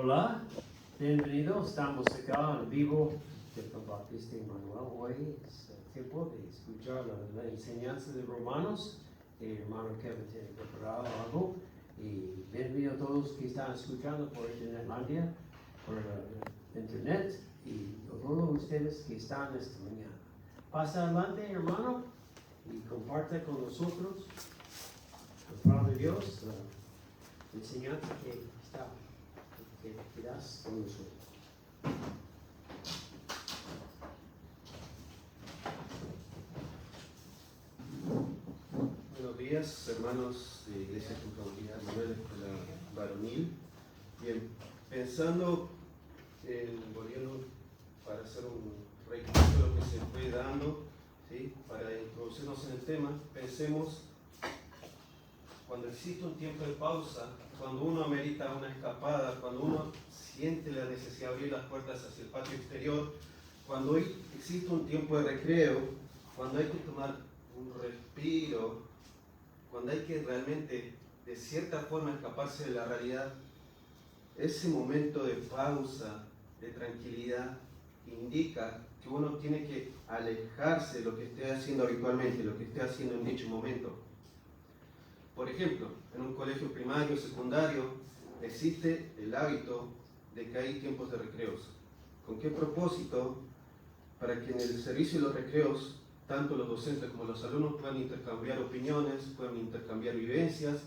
Hola, bienvenidos. Estamos acá en vivo del Bautista Emmanuel. Hoy es el tiempo de escuchar la enseñanza de Romanos. El hermano Kevin tiene preparado algo. Y bienvenido a todos que están escuchando por Internetlandia, por Internet, y a todos ustedes que están esta mañana. Pasa adelante, hermano, y comparte con nosotros la palabra de Dios, la enseñanza que está. Que das con nosotros. Buenos días, hermanos de Iglesia Confraternidad Manuel Escuela Varonil. Bien, pensando en el gobierno para hacer un recuento de lo que se fue dando, ¿sí? Para introducirnos en el tema, pensemos cuando existe un tiempo de pausa, cuando uno amerita una escapada, cuando uno siente la necesidad de abrir las puertas hacia el patio exterior, cuando existe un tiempo de recreo, cuando hay que tomar un respiro, cuando hay que realmente, de cierta forma, escaparse de la realidad, ese momento de pausa, de tranquilidad, indica que uno tiene que alejarse de lo que esté haciendo habitualmente, lo que esté haciendo en dicho momento. Por ejemplo, en un colegio primario o secundario existe el hábito de que hay tiempos de recreos. ¿Con qué propósito? Para que en el servicio de los recreos, tanto los docentes como los alumnos puedan intercambiar opiniones, puedan intercambiar vivencias,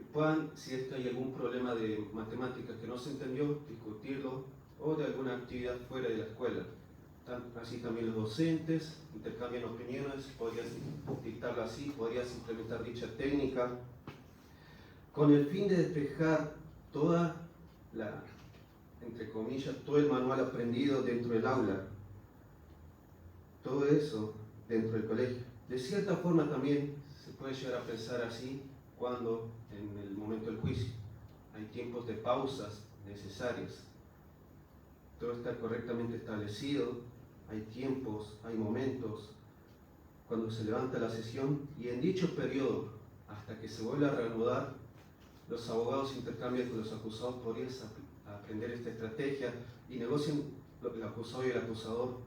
y puedan, si es que hay algún problema de matemáticas que no se entendió, discutirlo, o de alguna actividad fuera de la escuela. Así también los docentes intercambian opiniones, podrías dictarlo así, podrías implementar dicha técnica, con el fin de despejar toda la, entre comillas, todo el manual aprendido dentro del aula, todo eso dentro del colegio. De cierta forma también se puede llegar a pensar así cuando en el momento del juicio hay tiempos de pausas necesarias. Todo está correctamente establecido, hay tiempos, hay momentos, cuando se levanta la sesión y en dicho periodo, hasta que se vuelva a reanudar, los abogados intercambian con los acusados, podrías aprender esta estrategia y negocian el acusado y el acusador.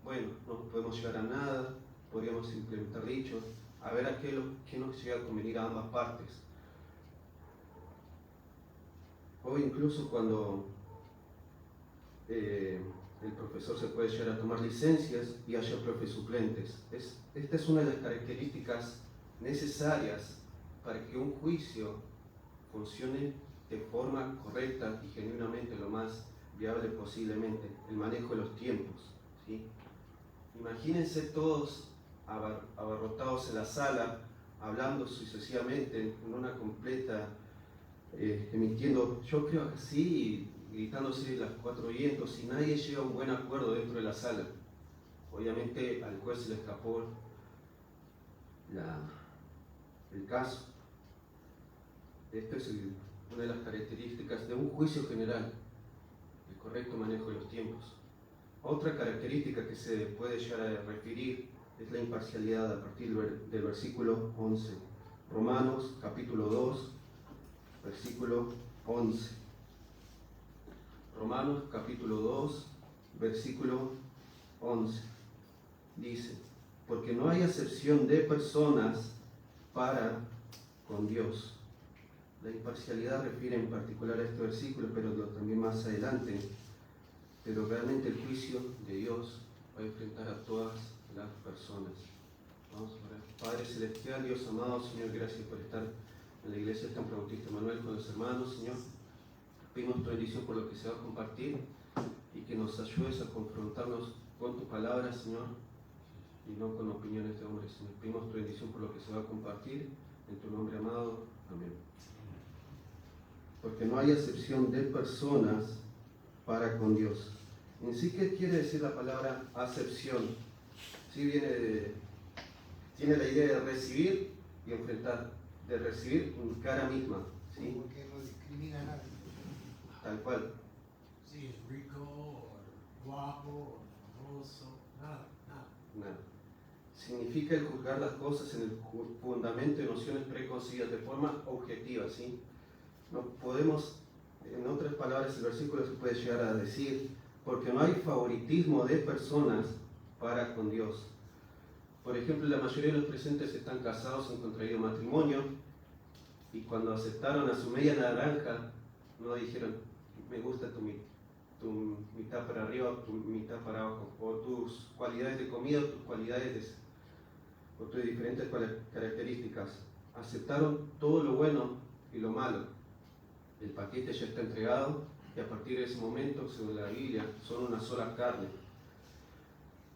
Bueno, no podemos llegar a nada, podríamos implementar dichos, a ver a qué nos llega a convenir a ambas partes. O incluso cuando el profesor se puede llegar a tomar licencias y haya profes suplentes. Esta es una de las características necesarias para que un juicio funcione de forma correcta y genuinamente lo más viable posiblemente, el manejo de los tiempos, ¿sí? Imagínense todos abarrotados en la sala, hablando sucesivamente en una completa, emitiendo, yo creo que sí, gritándose las cuatro vientos, y nadie llega a un buen acuerdo dentro de la sala. Obviamente al juez se le escapó el caso. Esta es una de las características de un juicio general, el correcto manejo de los tiempos. Otra característica que se puede llegar a referir es la imparcialidad a partir del versículo 11. Romanos capítulo 2, versículo 11. Romanos capítulo 2, versículo 11. Dice, porque no hay acepción de personas para con Dios. La imparcialidad refiere en particular a este versículo, pero también más adelante. Pero realmente el juicio de Dios va a enfrentar a todas las personas. Vamos a orar. Padre Celestial, Dios amado, Señor, gracias por estar en la iglesia de San Bautista Manuel con los hermanos, Señor. Pedimos tu bendición por lo que se va a compartir y que nos ayudes a confrontarnos con tu palabra, Señor, y no con opiniones de hombres, Señor. Pedimos tu bendición por lo que se va a compartir, en tu nombre amado. Amén. Porque no hay acepción de personas para con Dios. En sí, ¿qué quiere decir la palabra acepción? Sí, tiene la idea de recibir y enfrentar, de recibir en cara misma, ¿sí? Porque no discrimina a nadie. Tal cual. Sí, es rico, o guapo, o famoso, nada. Nada. Significa el juzgar las cosas en el fundamento de nociones preconcebidas de forma objetiva, ¿sí? No podemos En otras palabras, el versículo se puede llegar a decir, porque no hay favoritismo de personas para con Dios. Por ejemplo, la mayoría de los presentes están casados, han contraído matrimonio, y cuando aceptaron a su media naranja, no dijeron, me gusta tu mitad para arriba o tu mitad para abajo, o tus cualidades de comida, o tus cualidades o tus diferentes características. Aceptaron todo lo bueno y lo malo. El paquete ya está entregado y a partir de ese momento, según la Biblia, son una sola carne.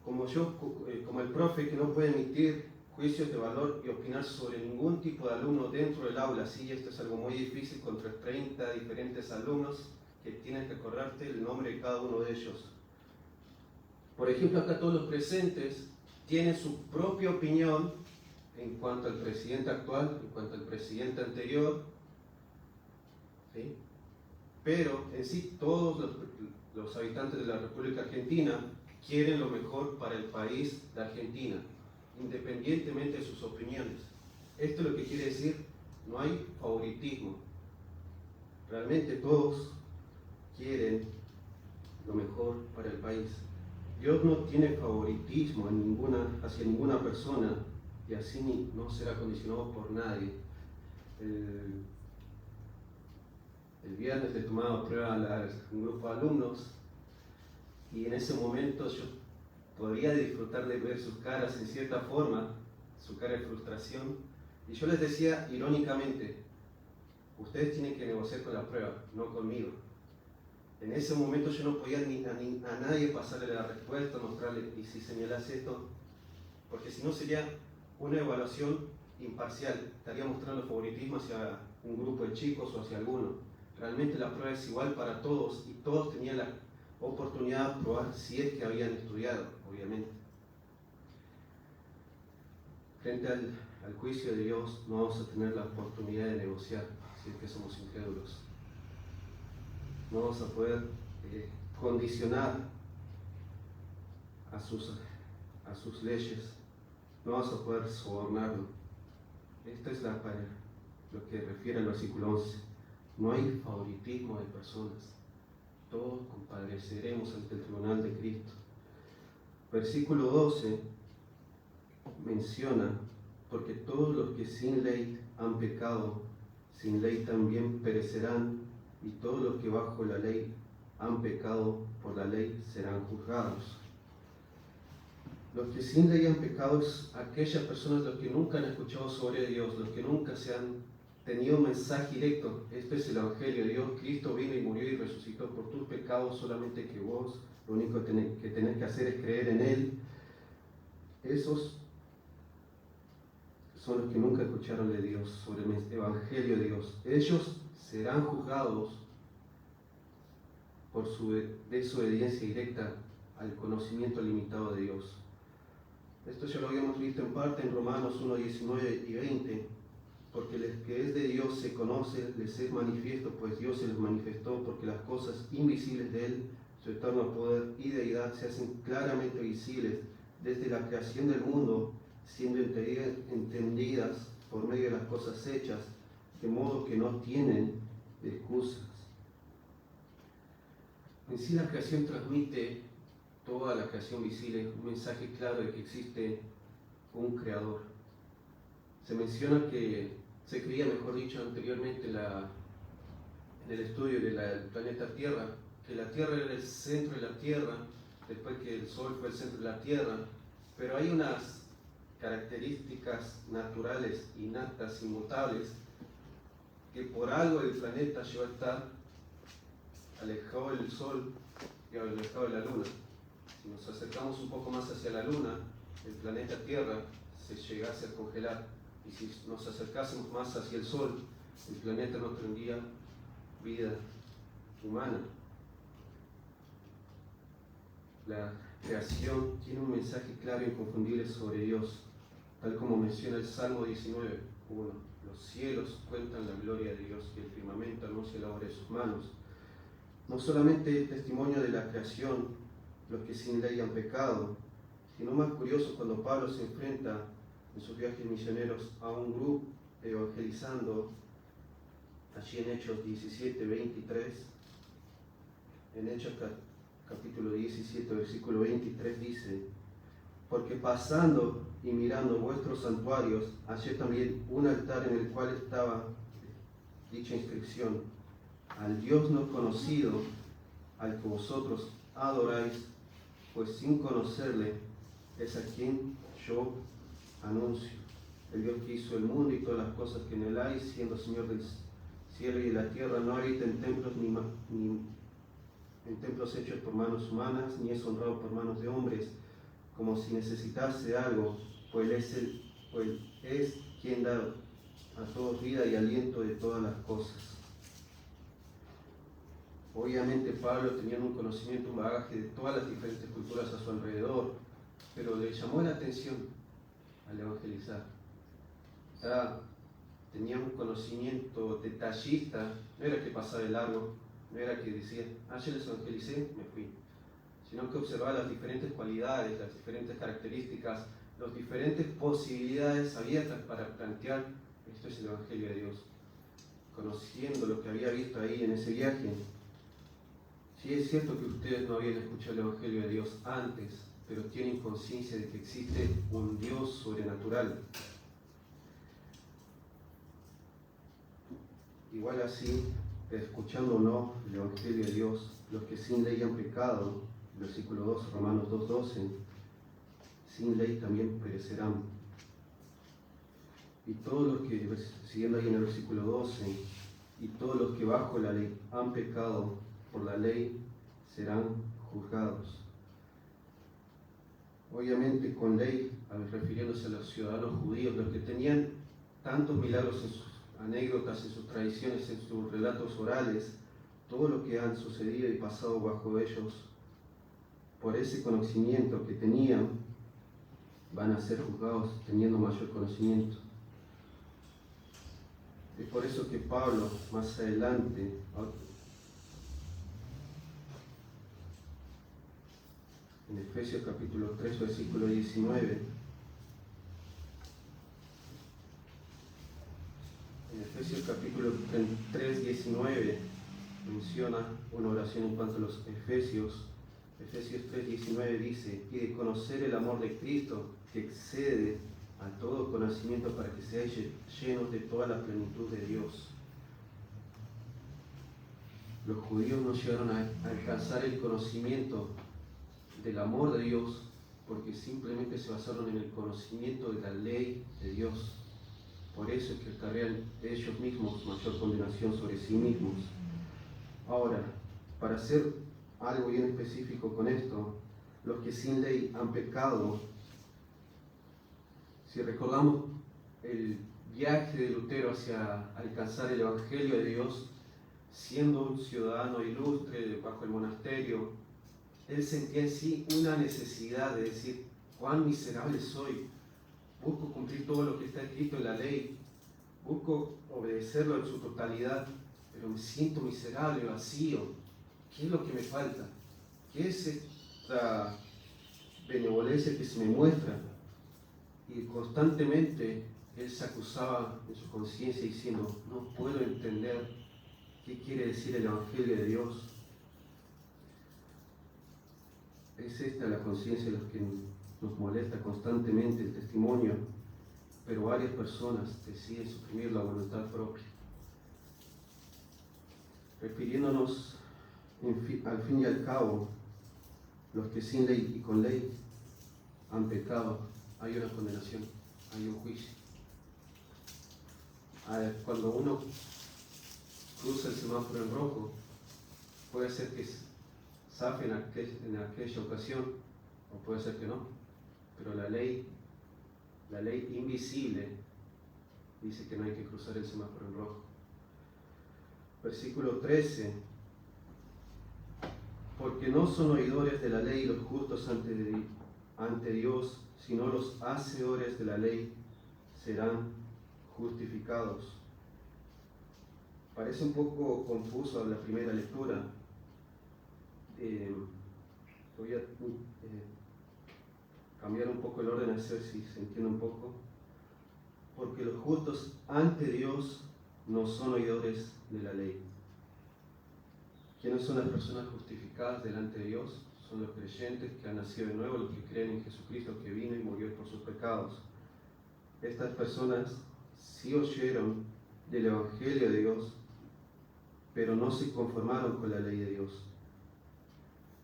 Como el profe que no puede emitir juicios de valor y opinar sobre ningún tipo de alumno dentro del aula, sí, esto es algo muy difícil contra 30 diferentes alumnos que tienes que acordarte el nombre de cada uno de ellos. Por ejemplo, acá todos los presentes tienen su propia opinión en cuanto al presidente actual, en cuanto al presidente anterior, ¿sí? Pero en sí todos los habitantes de la República Argentina quieren lo mejor para el país de Argentina, independientemente de sus opiniones. Esto es lo que quiere decir, no hay favoritismo. Realmente todos quieren lo mejor para el país. Dios no tiene favoritismo hacia ninguna persona y así no será condicionado por nadie. El viernes le tomaba prueba a un grupo de alumnos y en ese momento yo podía disfrutar de ver sus caras en cierta forma, su cara de frustración, y yo les decía irónicamente, ustedes tienen que negociar con la prueba, no conmigo. En ese momento yo no podía a nadie pasarle la respuesta, mostrarle, y si señalas esto, porque si no sería una evaluación imparcial, estaría mostrando favoritismo hacia un grupo de chicos o hacia alguno. Realmente la prueba es igual para todos y todos tenían la oportunidad de probar si es que habían estudiado, obviamente. Frente al juicio de Dios no vamos a tener la oportunidad de negociar si es que somos incrédulos. No vamos a poder condicionar a sus leyes, no vamos a poder sobornarlo. Esto es lo que refiere al versículo 11. No hay favoritismo de personas. Todos compareceremos ante el tribunal de Cristo. Versículo 12 menciona, porque todos los que sin ley han pecado, sin ley también perecerán, y todos los que bajo la ley han pecado, por la ley serán juzgados. Los que sin ley han pecado es aquellas personas los que nunca han escuchado sobre Dios, los que nunca se han tenido un mensaje directo. Este es el Evangelio de Dios. Cristo vino y murió y resucitó por tus pecados, solamente que vos lo único que tenés que hacer es creer en Él. Esos son los que nunca escucharon de Dios, sobre el Evangelio de Dios. Ellos serán juzgados por su desobediencia directa al conocimiento limitado de Dios. Esto ya lo habíamos visto en parte en Romanos 1, 19 y 20, porque el que es de Dios se conoce, les es manifiesto, pues Dios se les manifestó, porque las cosas invisibles de Él, su eterno poder y deidad, se hacen claramente visibles desde la creación del mundo, siendo entendidas por medio de las cosas hechas, de modo que no tienen excusas. En sí la creación transmite, toda la creación visible, un mensaje claro de que existe un creador. Se menciona que se creía, mejor dicho, anteriormente en el estudio del planeta Tierra, que la Tierra era el centro de la Tierra, después que el Sol fue el centro de la Tierra, pero hay unas características naturales, innatas, inmutables, que por algo el planeta llegó a estar alejado del Sol y alejado de la Luna. Si nos acercamos un poco más hacia la Luna, el planeta Tierra se llegase a congelar, y si nos acercásemos más hacia el Sol, el planeta no tendría vida humana. La creación tiene un mensaje claro e inconfundible sobre Dios, tal como menciona el Salmo 19:1. Los cielos cuentan la gloria de Dios y el firmamento anuncia la obra de sus manos. No solamente el testimonio de la creación, los que sin ley han pecado, sino más curioso cuando Pablo se enfrenta en sus viajes misioneros a un grupo evangelizando allí en Hechos 17, 23, en Hechos capítulo 17, versículo 23 dice: porque pasando y mirando vuestros santuarios, hallé también un altar en el cual estaba dicha inscripción: al Dios no conocido, al que vosotros adoráis, pues sin conocerle es a quien yo anuncio. El Dios que hizo el mundo y todas las cosas que en él hay, siendo Señor del cielo y de la tierra, no habita en templos ni en templos hechos por manos humanas, ni es honrado por manos de hombres, como si necesitase algo, pues es quien da a todos vida y aliento de todas las cosas. Obviamente Pablo tenía un conocimiento, un bagaje de todas las diferentes culturas a su alrededor, pero le llamó la atención al evangelizar. Tenía un conocimiento detallista, no era que pasaba de largo, no era que decía, yo les evangelicé, me fui, sino que observaba las diferentes cualidades, las diferentes características, las diferentes posibilidades abiertas para plantear: esto es el Evangelio de Dios. Conociendo lo que había visto ahí en ese viaje, sí es cierto que ustedes no habían escuchado el Evangelio de Dios antes, pero tienen conciencia de que existe un Dios sobrenatural. Igual así, escuchando o no el Evangelio de Dios, los que sin ley han pecado, versículo 2, Romanos 2:12, sin ley también perecerán. Y todos los que, siguiendo ahí en el versículo 12, y todos los que bajo la ley han pecado por la ley serán juzgados. Obviamente con ley, refiriéndose a los ciudadanos judíos, los que tenían tantos milagros en sus anécdotas, en sus tradiciones, en sus relatos orales, todo lo que han sucedido y pasado bajo ellos, por ese conocimiento que tenían, van a ser juzgados teniendo mayor conocimiento. Es por eso que Pablo, más adelante, en Efesios capítulo 3, versículo 19, en Efesios capítulo 3, 19, menciona una oración en cuanto a los Efesios. Efesios 3, 19 dice: y de conocer el amor de Cristo, que excede a todo conocimiento, para que seáis llenos de toda la plenitud de Dios. Los judíos no llegaron a alcanzar el conocimiento del amor de Dios porque simplemente se basaron en el conocimiento de la ley de Dios. Por eso es que cargan ellos mismos mayor condenación sobre sí mismos. Ahora, para hacer algo bien específico con esto, los que sin ley han pecado, si recordamos el viaje de Lutero hacia alcanzar el Evangelio de Dios, siendo un ciudadano ilustre bajo el monasterio, él sentía en sí una necesidad de decir: cuán miserable soy, busco cumplir todo lo que está escrito en la ley, busco obedecerlo en su totalidad, pero me siento miserable, vacío. ¿Qué es lo que me falta? ¿Qué es esta benevolencia que se me muestra? Y constantemente él se acusaba en su conciencia diciendo: no puedo entender qué quiere decir el Evangelio de Dios. Es esta la conciencia de los que nos molesta constantemente el testimonio, pero varias personas deciden suprimir la voluntad propia. Refiriéndonos al fin y al cabo, los que sin ley y con ley han pecado, hay una condenación, hay un juicio. Cuando uno cruza el semáforo en rojo, puede ser que zafe en aquella ocasión, o puede ser que no, pero la ley invisible dice que no hay que cruzar el semáforo en rojo. Versículo 13: porque no son oidores de la ley los justos ante Dios, sino los hacedores de la ley serán justificados. Parece un poco confuso la primera lectura. Voy a cambiar un poco el orden, a ver si se entiende un poco. Porque los justos ante Dios no son oidores de la ley. ¿Quiénes son las personas justificadas delante de Dios? Son los creyentes que han nacido de nuevo, los que creen en Jesucristo que vino y murió por sus pecados. Estas personas sí oyeron del Evangelio de Dios, pero no se conformaron con la ley de Dios,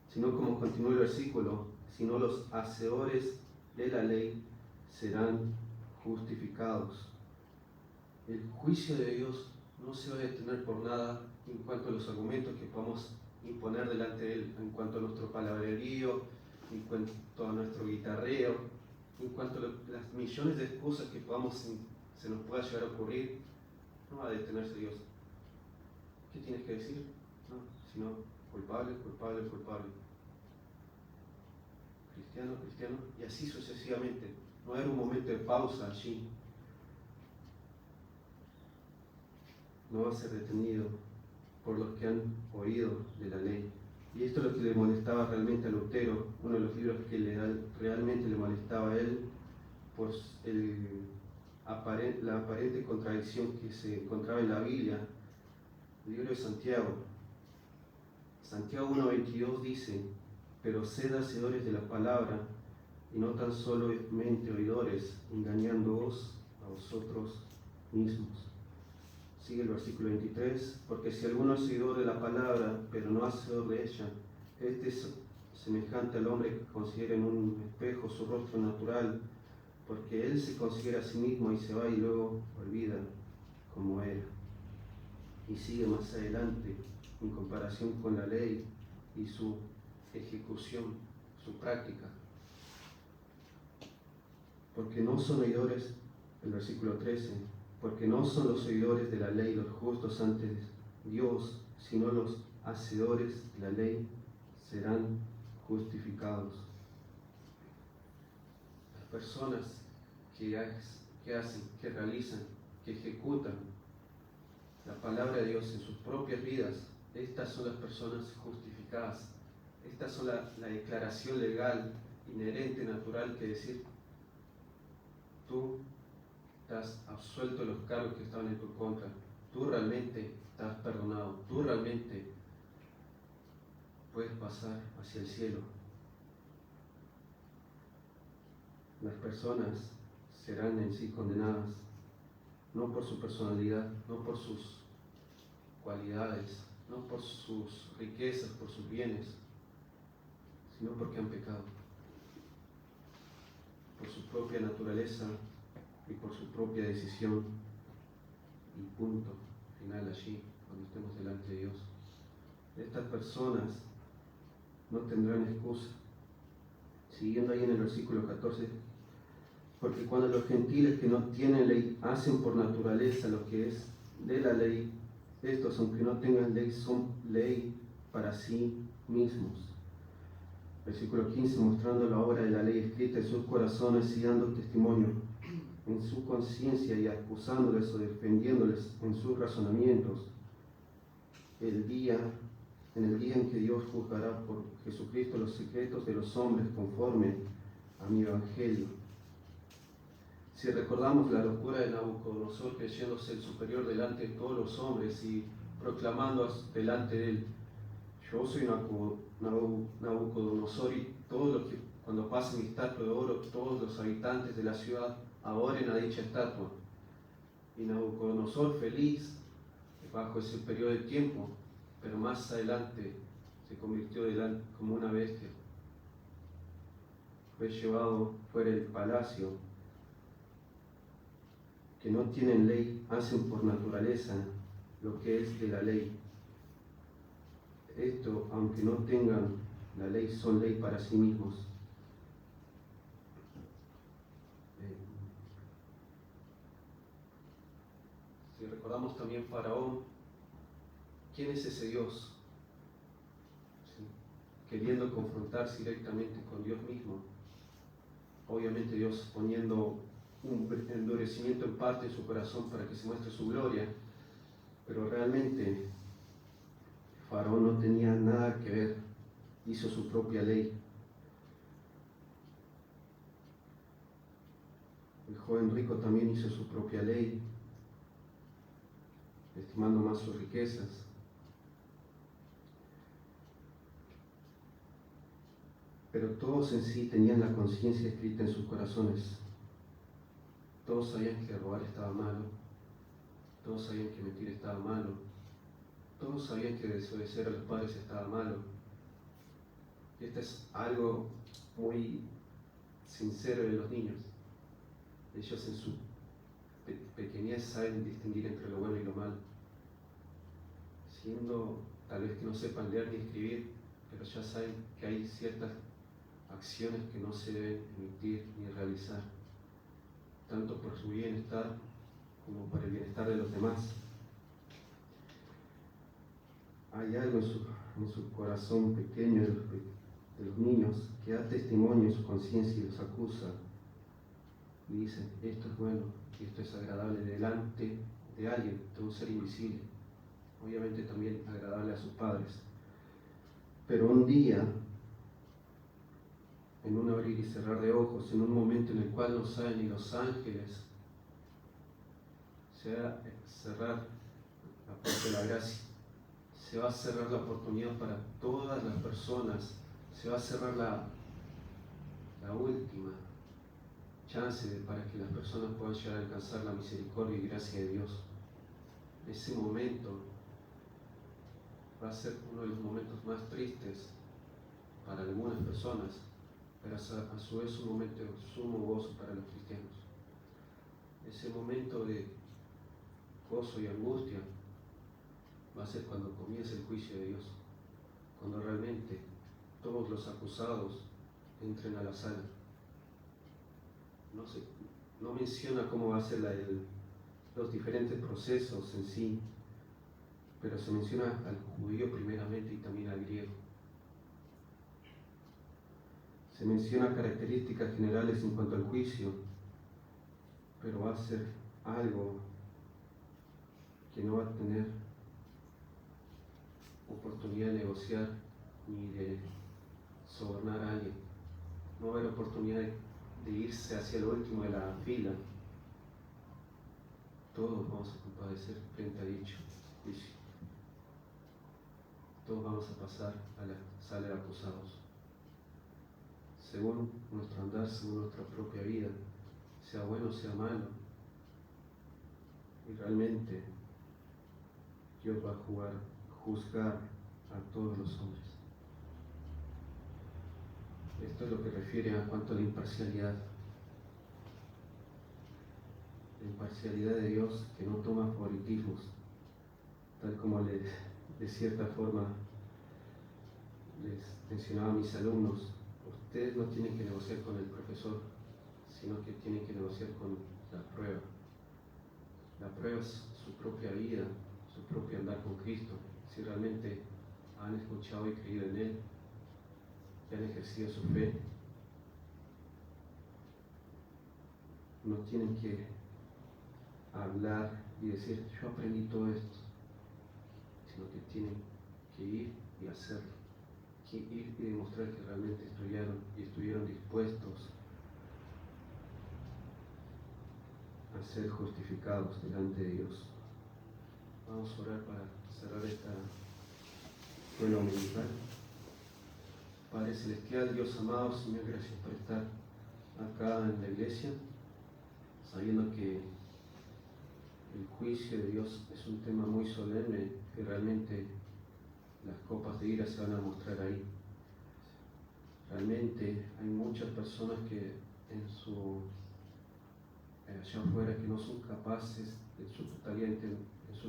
sino como continúa el versículo, sino los hacedores de la ley serán justificados. El juicio de Dios no se va a detener por nada en cuanto a los argumentos que podamos imponer delante de Él, en cuanto a nuestro palabrerío, en cuanto a nuestro guitarreo, en cuanto a las millones de excusas que se nos pueda llegar a ocurrir. No va a detenerse Dios. ¿Qué tienes que decir? No, sino culpable, culpable, culpable. Cristiano, cristiano, y así sucesivamente. No va a haber un momento de pausa allí. No va a ser detenido por los que han oído de la ley. Y esto es lo que le molestaba realmente a Lutero, uno de los libros que realmente le molestaba a él, por la aparente contradicción que se encontraba en la Biblia. El libro de Santiago. Santiago 1:22 dice: pero sed hacedores de la palabra, y no tan solamente oidores, engañándoos a vosotros mismos. Sigue el versículo 23, porque si alguno es oidor de la palabra, pero no hacedor de ella, este es semejante al hombre que considera en un espejo su rostro natural, porque él se considera a sí mismo y se va y luego olvida como era. Y sigue más adelante, en comparación con la ley y su ejecución, su práctica. Porque no son oidores, el versículo 13, porque no son los oidores de la ley los justos ante Dios, sino los hacedores de la ley serán justificados. Las personas que hacen, que realizan, que ejecutan la palabra de Dios en sus propias vidas, estas son las personas justificadas. Estas son la declaración legal, inherente, natural, que decir: tú estás absuelto de los cargos que estaban en tu contra, tú realmente estás perdonado, tú realmente puedes pasar hacia el cielo. Las personas serán en sí condenadas, no por su personalidad, no por sus cualidades, no por sus riquezas, por sus bienes, sino porque han pecado, por su propia naturaleza y por su propia decisión, y punto final allí, cuando estemos delante de Dios. Estas personas no tendrán excusa. Siguiendo ahí en el versículo 14, porque cuando los gentiles que no tienen ley hacen por naturaleza lo que es de la ley, estos, aunque no tengan ley, son ley para sí mismos. Versículo 15, mostrando la obra de la ley escrita en sus corazones y dando testimonio en su conciencia y acusándoles o defendiéndoles en sus razonamientos, en el día en que Dios juzgará por Jesucristo los secretos de los hombres conforme a mi evangelio. Si recordamos la locura de Nabucodonosor, creyéndose el superior delante de todos los hombres y proclamando delante de él: yo soy Nabucodonosor, y todos los que, cuando pase mi estatua de oro, todos los habitantes de la ciudad adoren a dicha estatua. Y Nabucodonosor, feliz bajo ese periodo de tiempo, pero más adelante se convirtió como una bestia. Fue llevado fuera del palacio. Que no tienen ley hacen por naturaleza lo que es de la ley. Esto, aunque no tengan la ley, son ley para sí mismos. Si recordamos también Faraón, ¿quién es ese Dios? ¿Sí? Queriendo confrontarse directamente con Dios mismo. Obviamente Dios poniendo un endurecimiento en parte en su corazón para que se muestre su gloria, pero realmente Faraón no tenía nada que ver, hizo su propia ley. El joven rico también hizo su propia ley. estimando más sus riquezas. Pero todos en sí tenían la conciencia escrita en sus corazones. Todos sabían que robar estaba malo, todos sabían que mentir estaba malo, todos sabían que desobedecer a los padres estaba malo. Y esto es algo muy sincero de los niños. Ellos en su pequeñez saben distinguir entre lo bueno y lo malo. Siendo tal vez que no sepan leer ni escribir, pero ya saben que hay ciertas acciones que no se deben emitir ni realizar, tanto por su bienestar como por el bienestar de los demás. Hay algo en su corazón pequeño de los niños que da testimonio en su conciencia y los acusa y dice: esto es bueno y esto es agradable delante de alguien, de un ser invisible, obviamente también agradable a sus padres. Pero un día, en un abrir y cerrar de ojos, en un momento en el cual no saben ni los ángeles, se va a cerrar la puerta de la gracia, se va a cerrar la oportunidad para todas las personas, se va a cerrar la última chance para que las personas puedan llegar a alcanzar la misericordia y gracia de Dios. Ese momento va a ser uno de los momentos más tristes para algunas personas, pero a su vez un momento de sumo gozo para los cristianos. Ese momento de gozo y angustia va a ser cuando comience el juicio de Dios, cuando realmente todos los acusados entren a la sala. No menciona cómo va a ser los diferentes procesos en sí, pero se menciona al judío primeramente y también al griego. Se menciona características generales en cuanto al juicio, pero va a ser algo que no va a tener oportunidad de negociar ni de sobornar a alguien. No va a haber oportunidad de irse hacia el último de la fila. Todos vamos a compadecer frente a dicho juicio. Todos vamos a pasar a la sala de acusados, según nuestro andar, según nuestra propia vida, sea bueno o sea malo. Y realmente Dios va a juzgar a todos los hombres. Esto es lo que refiere a cuanto a la imparcialidad. La imparcialidad de Dios, que no toma favoritismos, tal como de cierta forma les mencionaba a mis alumnos. Ustedes no tienen que negociar con el profesor, sino que tienen que negociar con la prueba. La prueba es su propia vida, su propio andar con Cristo. Si realmente han escuchado y creído en Él, y han ejercido su fe, no tienen que hablar y decir: yo aprendí todo esto, sino que tienen que ir y hacerlo, que ir y demostrar que realmente estudiaron y estuvieron dispuestos a ser justificados delante de Dios. Vamos a orar para cerrar esta escuela dominical. Padre Celestial, Dios amado, Señor, gracias por estar acá en la iglesia, sabiendo que el juicio de Dios es un tema muy solemne, que realmente las copas de ira se van a mostrar ahí. Realmente hay muchas personas que allá afuera, que no son capaces en su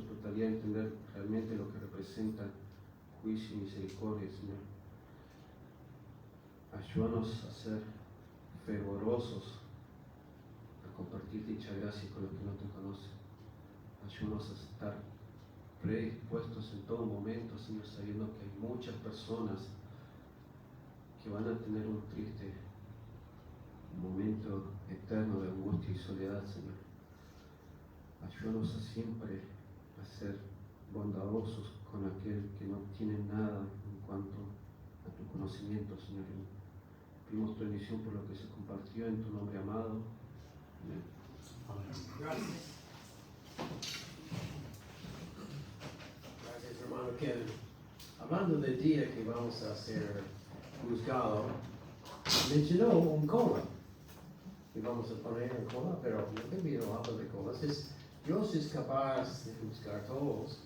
totalidad entender realmente lo que representa juicio y misericordia, Señor. Ayúdanos a ser fervorosos, a compartir dicha gracia con los que no te conocen. Ayúdanos a estar predispuestos en todo momento, Señor, sabiendo que hay muchas personas que van a tener un triste momento eterno de angustia y soledad, Señor. Ayúdanos a siempre a ser bondadosos con aquel que no tiene nada en cuanto a tu conocimiento, Señor. Pedimos tu bendición por lo que se compartió en tu nombre amado. Amén. Gracias. Kevin, hablando del día que vamos a ser juzgados, mencionó un cola. Y vamos a poner en cola, pero no te no hablo de colas. Dios es capaz de juzgar a todos.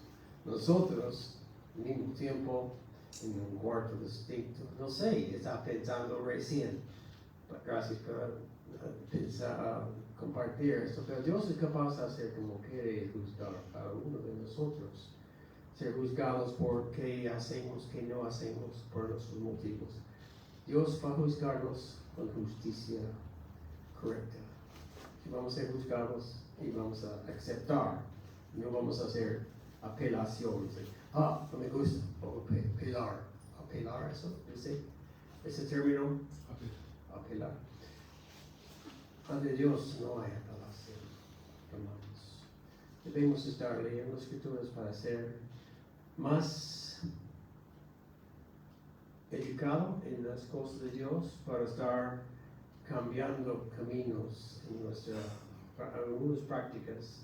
Nosotros, al mismo tiempo, en un cuarto distinto. No sé, está pensando recién. Gracias por pensar, compartir esto. Pero Dios es capaz de hacer como quiere juzgar a cada uno de nosotros. Ser juzgados por qué hacemos, qué no hacemos, por nuestros motivos. Dios va a juzgarnos con justicia correcta. Si vamos a ser juzgados y vamos a aceptar, no vamos a hacer apelaciones. No me gusta, o apelar, eso, ese término, apelar. Ante Dios no hay apelación, hermanos. Debemos estar leyendo escrituras para ser más educado en las cosas de Dios, para estar cambiando caminos en algunas prácticas,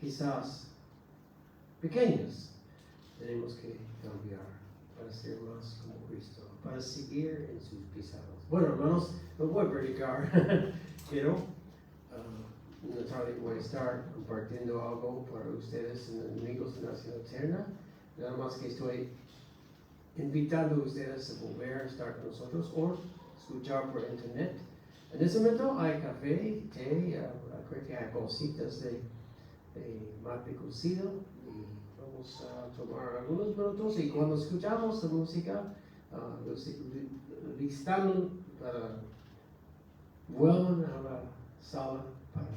quizás pequeñas, tenemos que cambiar para ser más como Cristo, para seguir en sus pisadas. Bueno, hermanos, no voy a predicar, quiero una tarde voy a estar compartiendo algo para ustedes, amigos de Nación Eterna, nada más que estoy invitando a ustedes a volver a estar con nosotros o escuchar por internet. En ese momento hay café, té, creo que hay bolsitas de mate cocido y vamos a tomar algunos minutos y cuando escuchamos la música, listando para vuelvan a la sala para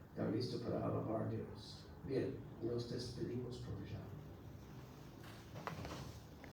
estar listo para alabar a Dios. Bien, nos despedimos por